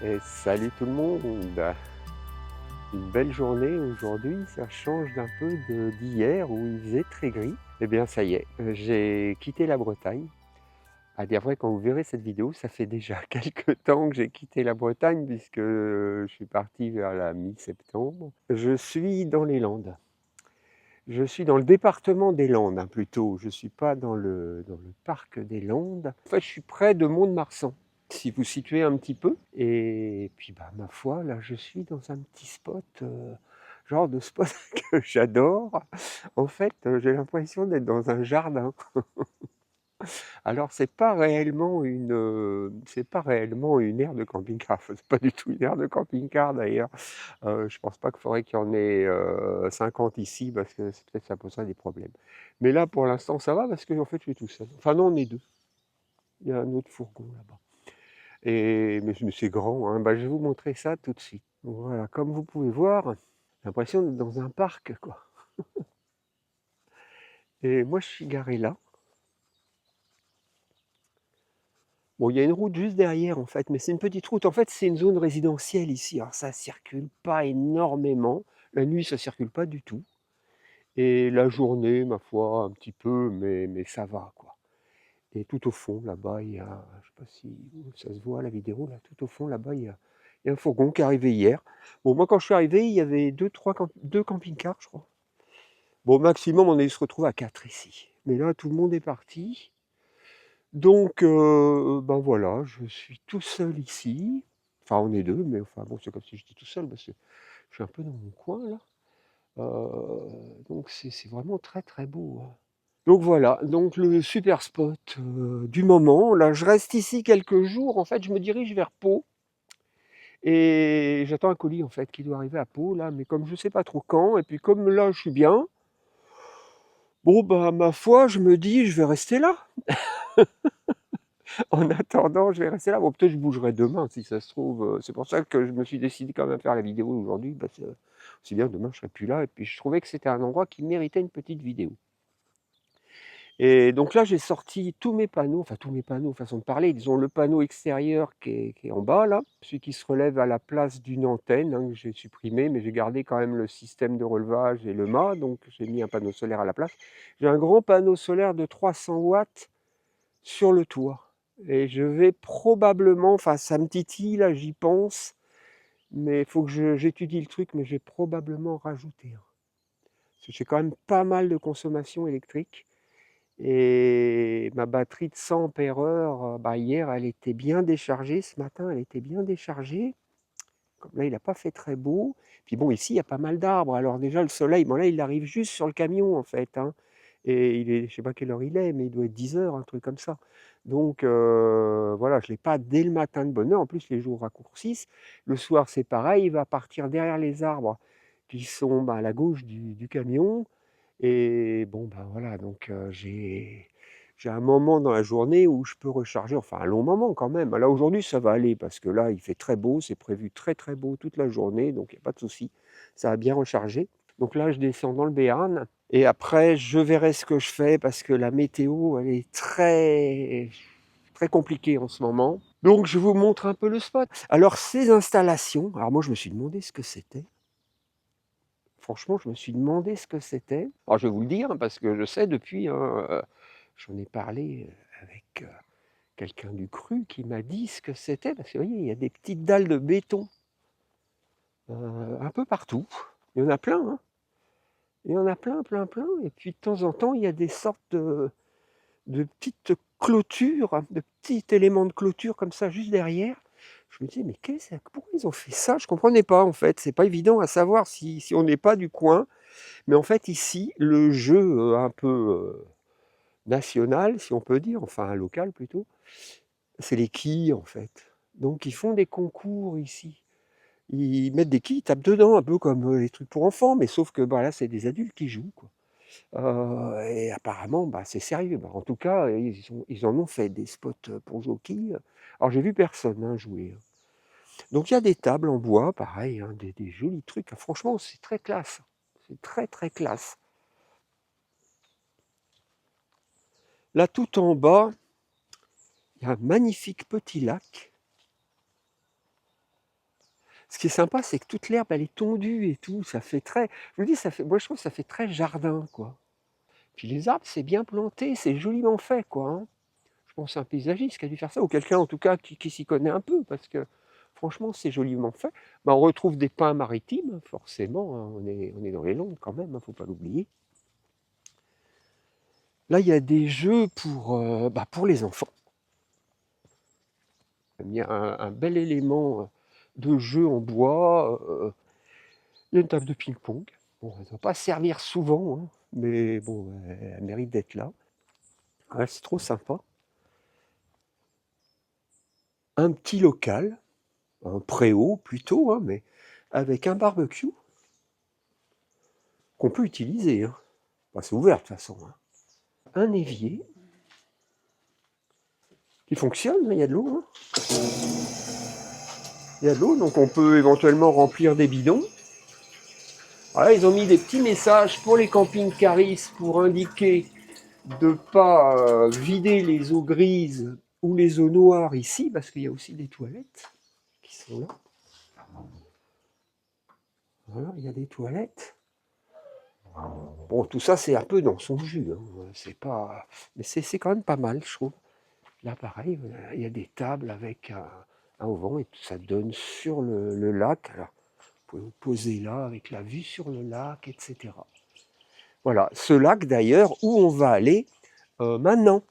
Et salut tout le monde! Une belle journée aujourd'hui, ça change d'un peu d'hier où il faisait très gris. Eh bien ça y est, j'ai quitté la Bretagne. À dire vrai, quand vous verrez cette vidéo, ça fait déjà quelque temps que j'ai quitté la Bretagne puisque, je suis parti vers la mi-septembre. Je suis dans les Landes. Je suis dans le département des Landes, hein, plutôt. Je ne suis pas dans le parc des Landes. En fait, je suis près de Mont-de-Marsan, si vous situez un petit peu. Et puis, bah, ma foi, là, je suis dans un petit spot, genre de spot que j'adore. En fait, j'ai l'impression d'être dans un jardin. Alors, c'est pas réellement une aire de camping-car. Enfin, c'est pas du tout une aire de camping-car d'ailleurs. Je pense pas qu'il faudrait qu'il y en ait 50 ici parce que peut-être ça poserait des problèmes. Mais là, pour l'instant, ça va parce que en fait, je suis tout seul. Enfin non, on est deux. Il y a un autre fourgon là-bas. Mais c'est grand, hein. Bah, je vais vous montrer ça tout de suite. Donc voilà, comme vous pouvez voir, j'ai l'impression d'être dans un parc, quoi. Et moi, je suis garé là. Bon, il y a une route juste derrière, en fait, mais c'est une petite route. En fait, c'est une zone résidentielle ici. Alors, ça circule pas énormément. La nuit, ça circule pas du tout. Et la journée, ma foi, un petit peu, mais ça va, quoi. Et tout au fond, là-bas, il y a, je sais pas si ça se voit à la vidéo, là, tout au fond, là-bas, il y a un fourgon qui est arrivé hier. Bon, moi, quand je suis arrivé, il y avait deux camping-cars, je crois. Bon, au maximum, on est se retrouve à 4 ici. Mais là, tout le monde est parti. Donc, ben voilà, je suis tout seul ici. Enfin, on est deux, mais enfin, bon, c'est comme si j'étais tout seul, parce que je suis un peu dans mon coin, là. Donc, c'est vraiment très, très beau, hein. Donc voilà, donc le super spot, du moment. Là, je reste ici quelques jours. En fait, je me dirige vers Pau et j'attends un colis, en fait, qui doit arriver à Pau, là, mais comme je ne sais pas trop quand et puis comme là, je suis bien, bon, bah, ma foi, je me dis: «Je vais rester là». En attendant, je vais rester là. Bon, peut-être je bougerai demain si ça se trouve, c'est pour ça que je me suis décidé quand même à faire la vidéo aujourd'hui parce que aussi bien demain je serai plus là et puis je trouvais que c'était un endroit qui méritait une petite vidéo. Et donc là, j'ai sorti tous mes panneaux, enfin tous mes panneaux, façon de parler. Ils ont le panneau extérieur qui est en bas là, celui qui se relève à la place d'une antenne, hein, que j'ai supprimé, mais j'ai gardé quand même le système de relevage et le mât, donc j'ai mis un panneau solaire à la place. J'ai un grand panneau solaire de 300 watts sur le toit. Et je vais probablement, enfin ça me titille là, j'y pense, mais il faut que j'étudie le truc, mais je vais probablement rajouter un. Parce que j'ai quand même pas mal de consommation électrique. Et ma batterie de 100 ampères-heure, bah, hier, elle était bien déchargée. Ce matin, elle était bien déchargée. Comme là, il n'a pas fait très beau. Puis bon, ici, il y a pas mal d'arbres. Alors déjà, le soleil, bon là, il arrive juste sur le camion, en fait, hein. Et il est, je sais pas quelle heure il est, mais il doit être 10 heures, un truc comme ça. Donc voilà, je ne l'ai pas dès le matin de bonne heure. En plus, les jours raccourcissent. Le soir, c'est pareil. Il va partir derrière les arbres qui sont bah, à la gauche du camion. Et bon, ben voilà, donc j'ai un moment dans la journée où je peux recharger, enfin un long moment quand même. Là aujourd'hui ça va aller parce que là il fait très beau, c'est prévu très très beau toute la journée, donc il n'y a pas de souci, ça va bien recharger. Donc là je descends dans le Béarn et après je verrai ce que je fais parce que la météo elle est très très compliquée en ce moment. Donc je vous montre un peu le spot. Alors ces installations, alors moi je me suis demandé ce que c'était. Franchement, je me suis demandé ce que c'était. Alors je vais vous le dire, hein, parce que je sais depuis, hein, j'en ai parlé, avec, quelqu'un du cru qui m'a dit ce que c'était. Parce que vous voyez, il y a des petites dalles de béton, un peu partout. Il y en a plein, hein. Il y en a plein, plein, plein et puis de temps en temps, il y a des sortes de petites clôtures, hein, de petits éléments de clôture comme ça juste derrière. Je me dis: «Mais pourquoi ils ont fait ça?» Je ne comprenais pas en fait. C'est pas évident à savoir si on n'est pas du coin. Mais en fait, ici, le jeu un peu national, si on peut dire, enfin local plutôt, c'est les quilles en fait. Donc ils font des concours ici. Ils mettent des quilles, ils tapent dedans, un peu comme les trucs pour enfants, mais sauf que bah, là, c'est des adultes qui jouent, quoi. Et apparemment, bah, c'est sérieux. Bah, en tout cas, ils en ont fait des spots pour jouer aux quilles. Alors j'ai vu personne hein, jouer, hein. Donc il y a des tables en bois, pareil, hein, des jolis trucs. Franchement, c'est très classe. C'est très très classe. Là, tout en bas, il y a un magnifique petit lac. Ce qui est sympa, c'est que toute l'herbe, elle est tondue et tout. Ça fait très. Je vous dis, ça fait. Moi, je trouve que ça fait très jardin, quoi. Puis les arbres, c'est bien planté, c'est joliment fait, quoi. Hein. Je pense à un paysagiste qui a dû faire ça, ou quelqu'un en tout cas qui s'y connaît un peu, parce que franchement, c'est joliment fait. Ben, on retrouve des pins maritimes, forcément. Hein. On est dans les Landes quand même, hein, faut pas l'oublier. Là, il y a des jeux pour les enfants. Il y a un bel élément de jeu en bois. Il y a une table de ping-pong. Bon, elle ne doit pas servir souvent, hein, mais bon, elle mérite d'être là. Ouais, c'est trop sympa. Un petit local, un préau plutôt, hein, mais avec un barbecue qu'on peut utiliser. Hein. Enfin, c'est ouvert de toute façon. Hein. Un évier qui fonctionne, il y a de l'eau. Hein. Il y a de l'eau, donc on peut éventuellement remplir des bidons. Voilà, ils ont mis des petits messages pour les camping-caristes pour indiquer de ne pas vider les eaux grises ou les eaux noires ici, parce qu'il y a aussi des toilettes qui sont là. Voilà, il y a des toilettes. Bon, tout ça, c'est un peu dans son jus. Hein. C'est pas... Mais c'est quand même pas mal, je trouve. Là, pareil, il y a des tables avec un auvent et tout ça donne sur le lac. Alors, vous pouvez vous poser là avec la vue sur le lac, etc. Voilà, ce lac d'ailleurs où on va aller maintenant.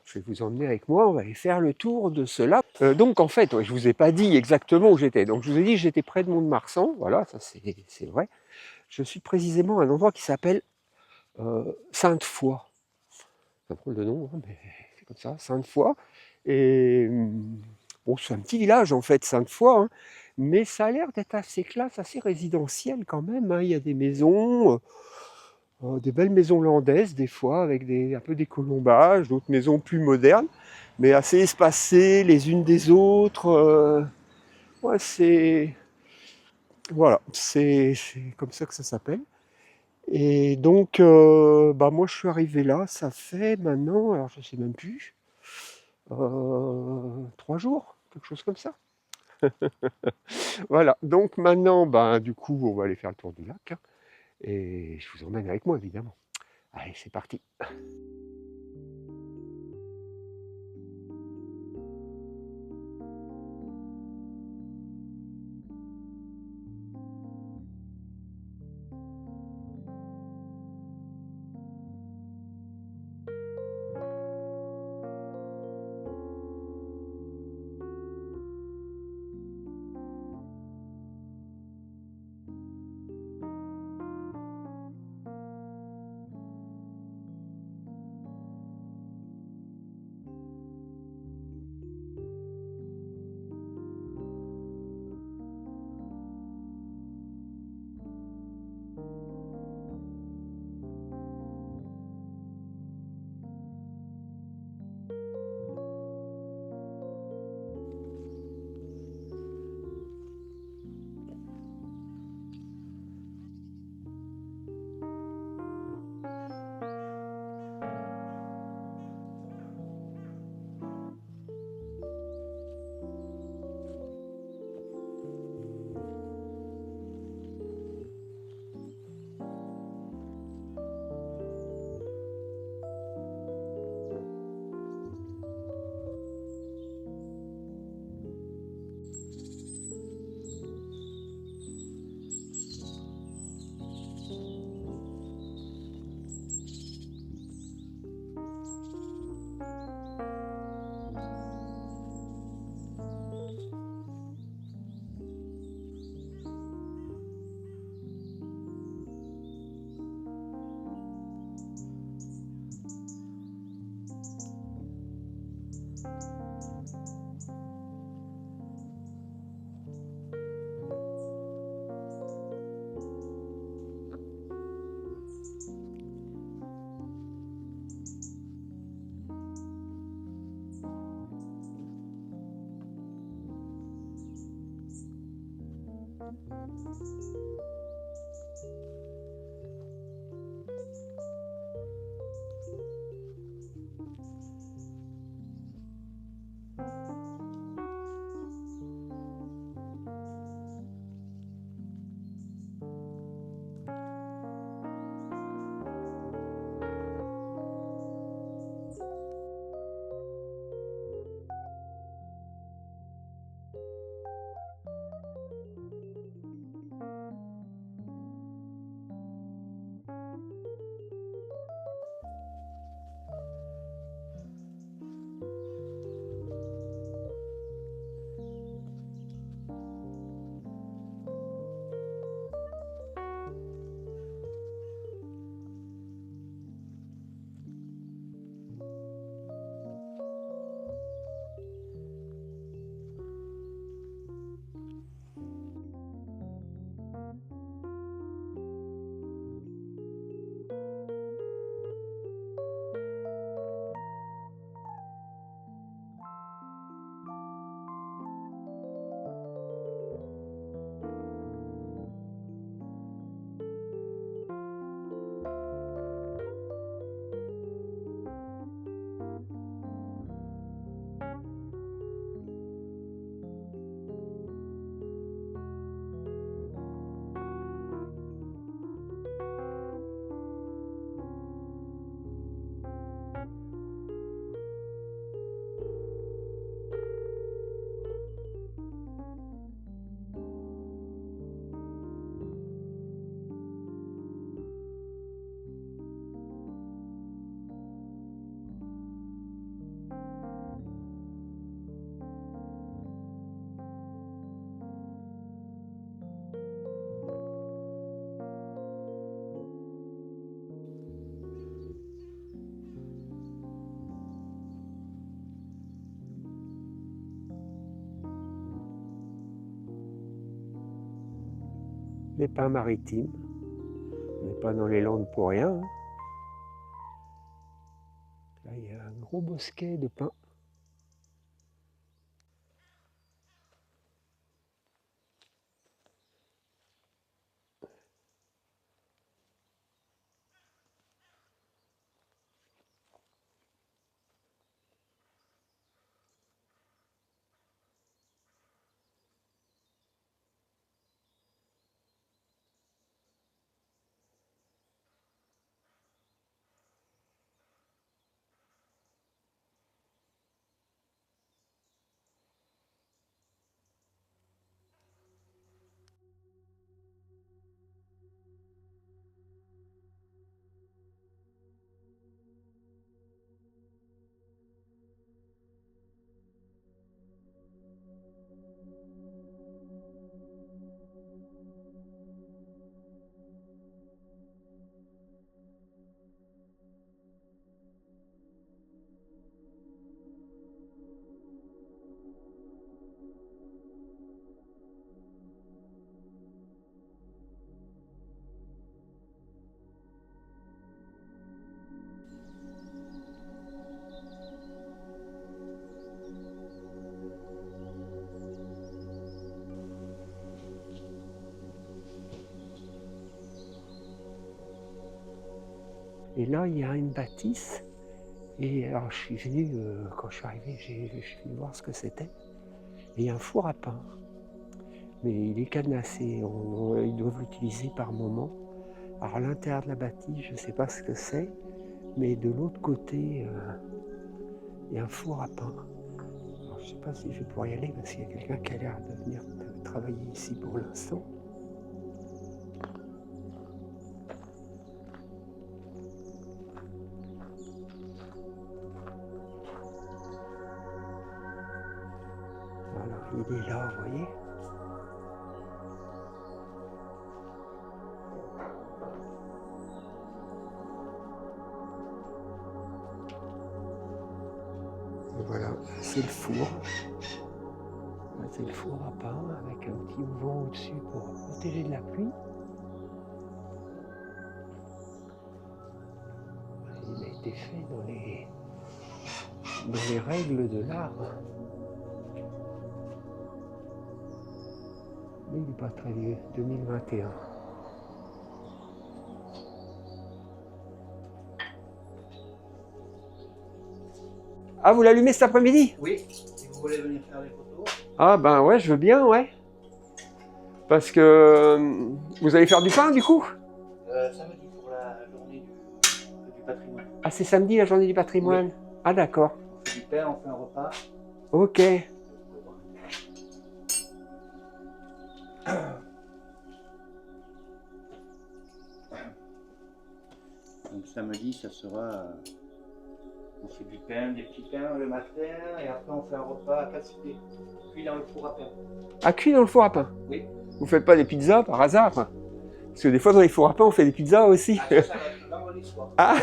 Je vais vous emmener avec moi, on va aller faire le tour de ce lac. Donc en fait, ouais, je ne vous ai pas dit exactement où j'étais. Donc je vous ai dit que j'étais près de Mont-de-Marsan, voilà, ça c'est vrai. Je suis précisément à un endroit qui s'appelle Sainte-Foy. C'est un drôle de nom, hein, mais c'est comme ça, Sainte-Foy. Et bon, c'est un petit village en fait, Sainte-Foy, hein, mais ça a l'air d'être assez classe, assez résidentiel quand même. Hein. Il y a des maisons, des belles maisons landaises des fois, avec un peu des colombages, d'autres maisons plus modernes, mais assez espacées les unes des autres. Ouais, c'est voilà, c'est comme ça que ça s'appelle. Et donc, moi je suis arrivé là, ça fait maintenant, alors je sais même plus, 3 jours, quelque chose comme ça. Voilà, donc maintenant, du coup, on va aller faire le tour du lac, hein, et je vous emmène avec moi évidemment. Allez, c'est parti. les pins maritimes. On n'est pas dans les Landes pour rien. Hein. Là, il y a un gros bosquet de pins. Et là, il y a une bâtisse. Et alors, je suis venu, quand je suis arrivé, je suis venu voir ce que c'était. Et il y a un four à pain. Mais il est cadenassé. Ils doivent l'utiliser par moment. Alors, à l'intérieur de la bâtisse, je ne sais pas ce que c'est. Mais de l'autre côté, il y a un four à pain. Alors, je ne sais pas si je vais pouvoir y aller parce qu'il y a quelqu'un qui a l'air de venir travailler ici pour l'instant. Il est là, vous voyez. Et voilà, c'est le four. C'est le four à pain avec un petit auvent au-dessus pour protéger de la pluie. Il a été fait dans les règles de l'art. Mais il n'est pas très vieux, 2021. Ah, vous l'allumez cet après-midi? Oui, si vous voulez venir faire des photos. Ah ben ouais, je veux bien, ouais. Parce que vous allez faire du pain du coup? Samedi pour la journée du patrimoine. Ah, c'est samedi la journée du patrimoine? Oui. Ah d'accord. On fait du pain, on fait un repas. Ok. Donc samedi, ça sera... on fait du pain, des petits pains le matin, et après on fait un repas à cassoulet, cuit dans le four à pain. Ah, cuit dans le four à pain? Oui. Vous faites pas des pizzas par hasard? Parce que des fois dans les fours à pain, on fait des pizzas aussi. Ah, ça va être vendredi soir. Ah.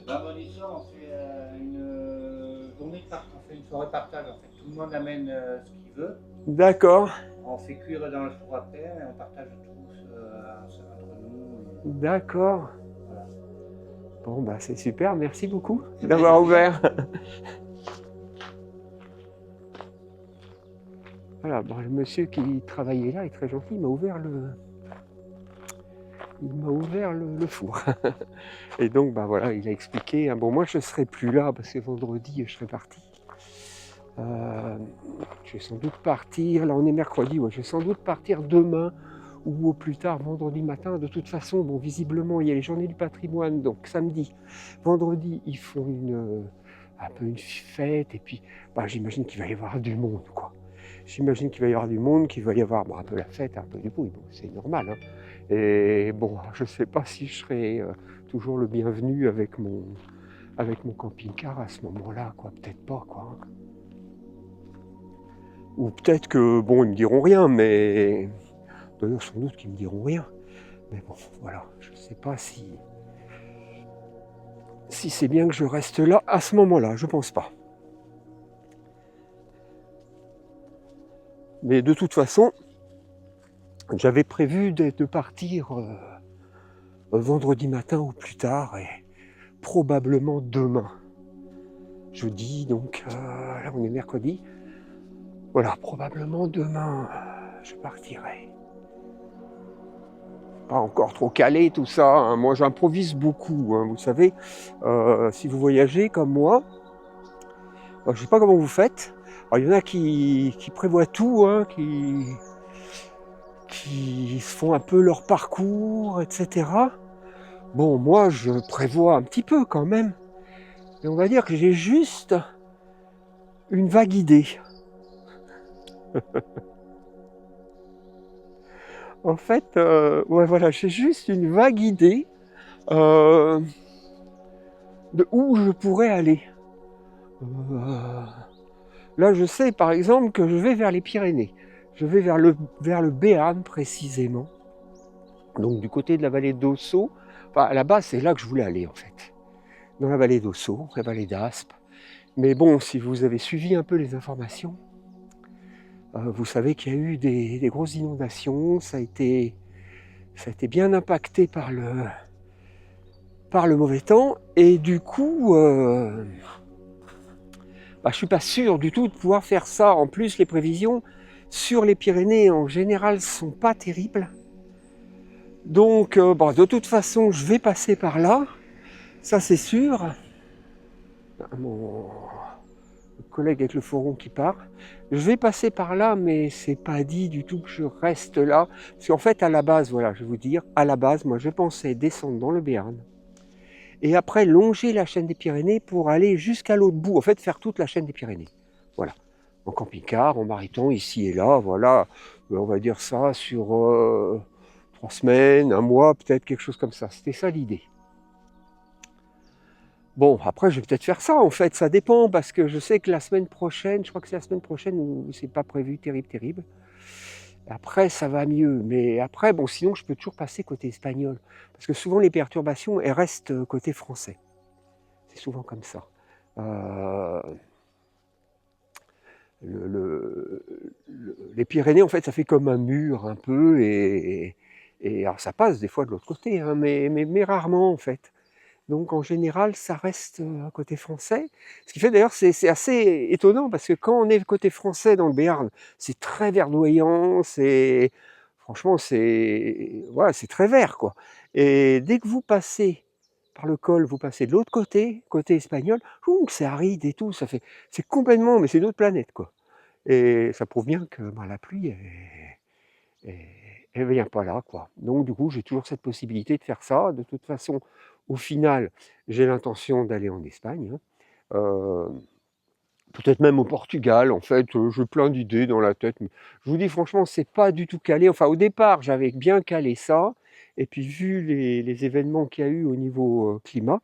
Vendredi soir, on fait une journée de partage, on fait une soirée partage en fait. Tout le monde amène ce qu'il veut. D'accord. On fait cuire dans le four à pain et on partage tous entre nous. D'accord. Voilà. Bon, bah c'est super, merci beaucoup d'avoir ouvert. Voilà, bon, le monsieur qui travaillait là est très gentil, il m'a ouvert le four. Et donc, bah voilà, il a expliqué. Bon, moi, je ne serai plus là parce que vendredi, je serai parti. Je vais sans doute partir. Là, on est mercredi. Ouais, je vais sans doute partir demain ou au plus tard vendredi matin. De toute façon, bon, visiblement, il y a les journées du patrimoine. Donc, samedi, vendredi, ils font un peu une fête. Et puis, bah, j'imagine qu'il va y avoir du monde, quoi. J'imagine qu'il va y avoir du monde, qu'il va y avoir un peu la fête, un peu du bruit. Bon, c'est normal. Hein. Et bon, je ne sais pas si je serai toujours le bienvenu avec mon camping-car à ce moment-là, quoi. Peut-être pas, quoi. Ou peut-être que, bon, ils me diront rien, mais... D'ailleurs, sans doute qu'ils me diront rien. Mais bon, voilà, je ne sais pas si c'est bien que je reste là à ce moment-là, je pense pas. Mais de toute façon, J'avais prévu de partir vendredi matin ou plus tard, et probablement demain. Jeudi, donc là on est mercredi. Voilà, probablement demain, je partirai. Pas encore trop calé tout ça, hein. Moi j'improvise beaucoup, hein, vous savez. Si vous voyagez comme moi, je ne sais pas comment vous faites. Alors, il y en a qui prévoient tout, hein, qui se font un peu leur parcours, etc. Bon, moi je prévois un petit peu quand même. Et on va dire que j'ai juste une vague idée. En fait, ouais, voilà, j'ai juste une vague idée de où je pourrais aller. Là, je sais par exemple que je vais vers les Pyrénées. Je vais vers le Béarn précisément. Donc du côté de la vallée d'Ossau. Enfin, à la base, c'est là que je voulais aller en fait. Dans la vallée d'Ossau, la vallée d'Aspe. Mais bon, si vous avez suivi un peu les informations, vous savez qu'il y a eu des grosses inondations. Ça a été bien impacté par le mauvais temps. Et du coup, je ne suis pas sûr du tout de pouvoir faire ça. En plus, les prévisions sur les Pyrénées en général ne sont pas terribles. Donc, de toute façon, je vais passer par là. Ça, c'est sûr. Mon collègue avec le fourgon qui part. Je vais passer par là, mais c'est pas dit du tout que je reste là. Parce qu'en fait, à la base, voilà, je vais vous dire, à la base, moi, je pensais descendre dans le Béarn. Et après, longer la chaîne des Pyrénées pour aller jusqu'à l'autre bout. En fait, faire toute la chaîne des Pyrénées. Voilà. En camping-car, en mariton, ici et là, voilà. On va dire ça sur 3 semaines, un mois, peut-être quelque chose comme ça. C'était ça l'idée. Bon, après, je vais peut-être faire ça, en fait, ça dépend, parce que je sais que la semaine prochaine, je crois que c'est la semaine prochaine où c'est pas prévu, terrible. Après, ça va mieux, mais après, bon, sinon, je peux toujours passer côté espagnol, parce que souvent, les perturbations, elles restent côté français. C'est souvent comme ça. Les Pyrénées, en fait, ça fait comme un mur, un peu, et alors, ça passe des fois de l'autre côté, hein, mais rarement, en fait. Donc en général, ça reste côté français. Ce qui fait d'ailleurs, c'est assez étonnant parce que quand on est côté français dans le Béarn, c'est très verdoyant, franchement, voilà, c'est très vert, quoi. Et dès que vous passez par le col, vous passez de l'autre côté, côté espagnol, c'est aride et tout, c'est complètement, mais c'est une autre planète, quoi. Et ça prouve bien que la pluie, elle vient pas là, quoi. Donc du coup, j'ai toujours cette possibilité de faire ça. De toute façon, au final, j'ai l'intention d'aller en Espagne, hein. Peut-être même au Portugal, en fait, j'ai plein d'idées dans la tête. Mais je vous dis franchement, c'est pas du tout calé. Enfin, au départ, j'avais bien calé ça. Et puis, vu les événements qu'il y a eu au niveau climat,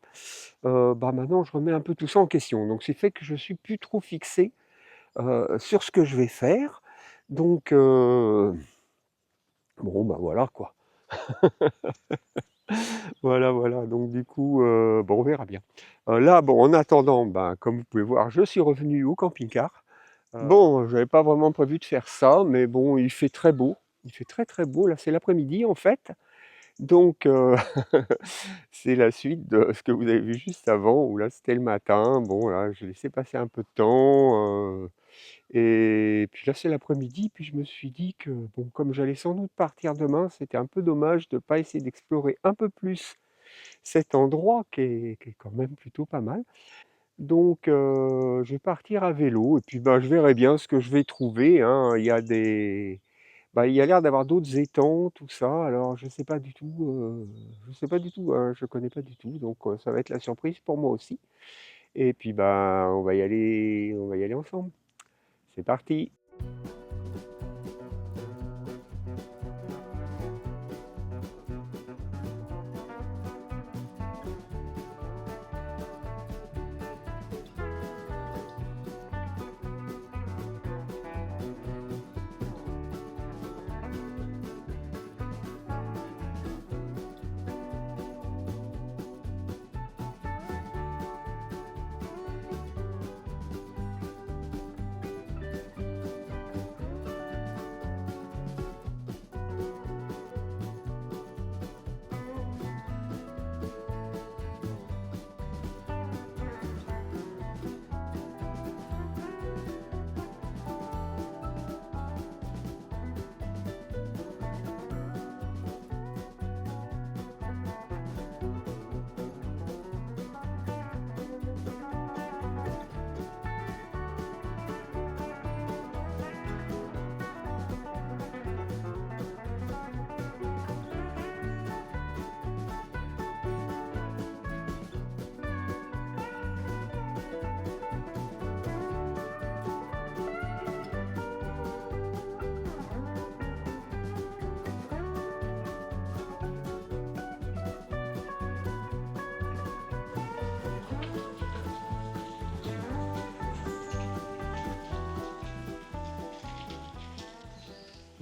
maintenant, je remets un peu tout ça en question. Donc, c'est fait que je suis plus trop fixé sur ce que je vais faire. Donc, voilà, quoi. Voilà, donc du coup, on verra bien. Là, en attendant, comme vous pouvez voir, je suis revenu au camping-car. Bon, j'avais pas vraiment prévu de faire ça, mais bon, il fait très beau. Il fait très, très beau. Là, c'est l'après-midi, en fait. Donc, c'est la suite de ce que vous avez vu juste avant, où là, c'était le matin. Bon, là, j'ai laissé passer un peu de temps, et puis là, c'est l'après-midi. Puis je me suis dit que, bon, comme j'allais sans doute partir demain, c'était un peu dommage de ne pas essayer d'explorer un peu plus cet endroit qui est quand même plutôt pas mal. Donc, je vais partir à vélo et puis, je verrai bien ce que je vais trouver, hein. Il y a l'air d'avoir d'autres étangs, tout ça. Alors je sais pas du tout, hein, je connais pas du tout, donc ça va être la surprise pour moi aussi. Et puis, on va y aller ensemble. C'est parti!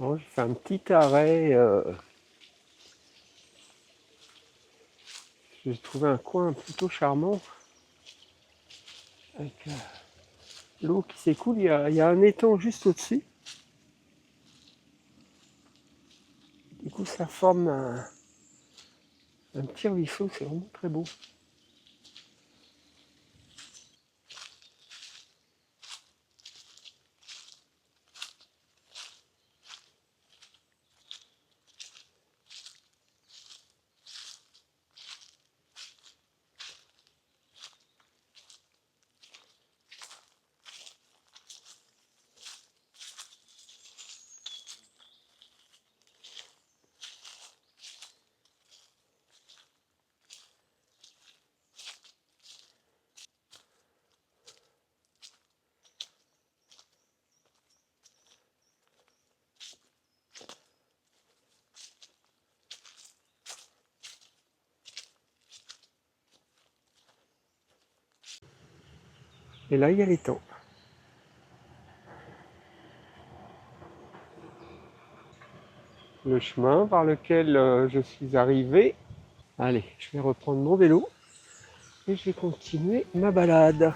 Alors, je fais un petit arrêt. J'ai trouvé un coin plutôt charmant avec l'eau qui s'écoule. Il y a un étang juste au-dessus. Du coup, ça forme un petit ruisseau. C'est vraiment très beau. Et là, il y a l'étang. Le chemin par lequel je suis arrivé. Allez, je vais reprendre mon vélo et je vais continuer ma balade.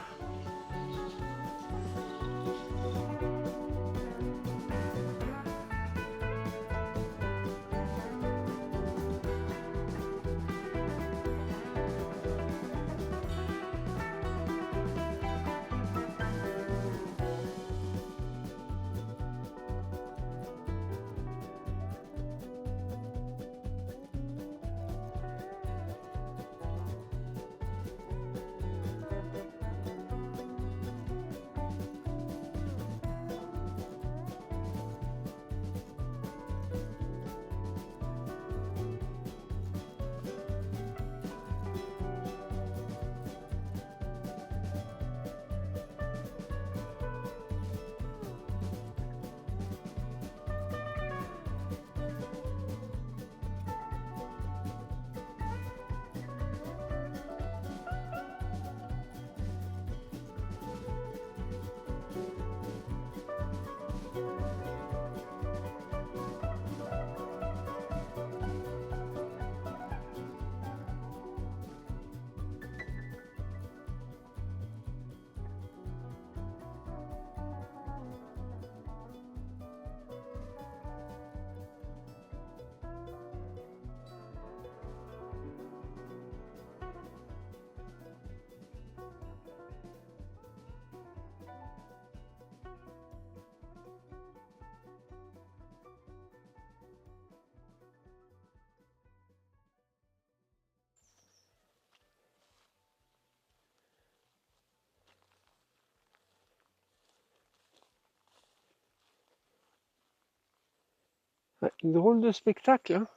Ouais, drôle de spectacle, hein.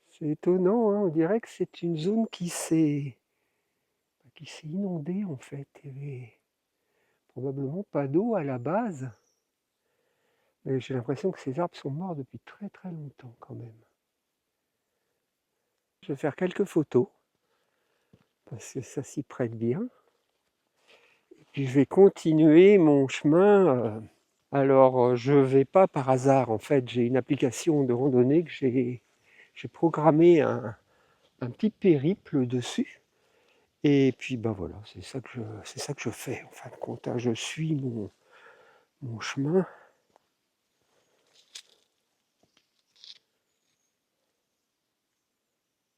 C'est étonnant, hein. On dirait que c'est une zone qui s'est inondée en fait. Il n'y avait probablement pas d'eau à la base. Mais j'ai l'impression que ces arbres sont morts depuis très très longtemps quand même. Je vais faire quelques photos parce que ça s'y prête bien. Et puis je vais continuer mon chemin. Alors je vais pas par hasard en fait. J'ai une application de randonnée que j'ai programmé un petit périple dessus. Et puis ben voilà, c'est ça que je fais en fin de compte, hein. Je suis mon chemin.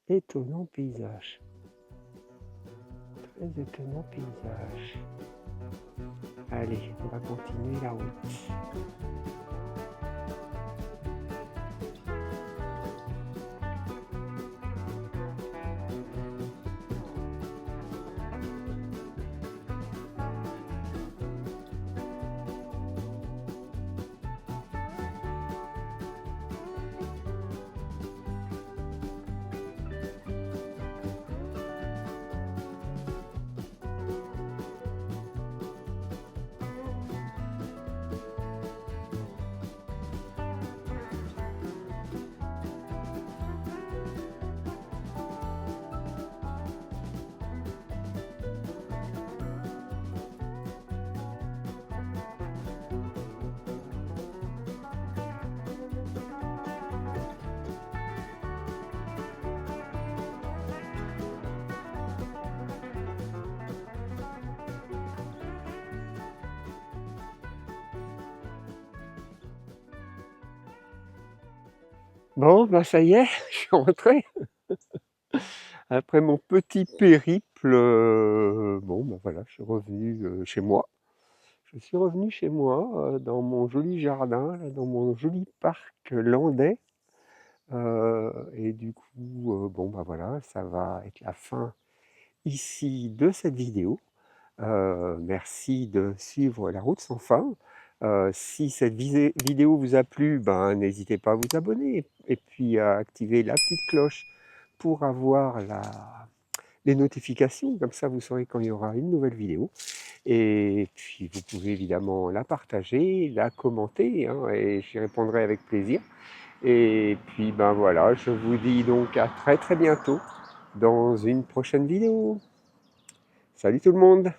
Étonnant paysage. Très étonnant paysage. Allez, on va continuer la route. Bon, bah ça y est, je suis rentré. Après mon petit périple, bon, bah voilà, je suis revenu chez moi. Je suis revenu chez moi, dans mon joli jardin, là, dans mon joli parc landais. Et du coup, bon, bah voilà, ça va être la fin ici de cette vidéo. Merci de suivre La Route sans fin. Si cette vidéo vous a plu, ben, n'hésitez pas à vous abonner et puis à activer la petite cloche pour avoir les notifications. Comme ça, vous saurez quand il y aura une nouvelle vidéo. Et puis, vous pouvez évidemment la partager, la commenter, hein, et j'y répondrai avec plaisir. Et puis, ben voilà, je vous dis donc à très très bientôt dans une prochaine vidéo. Salut tout le monde!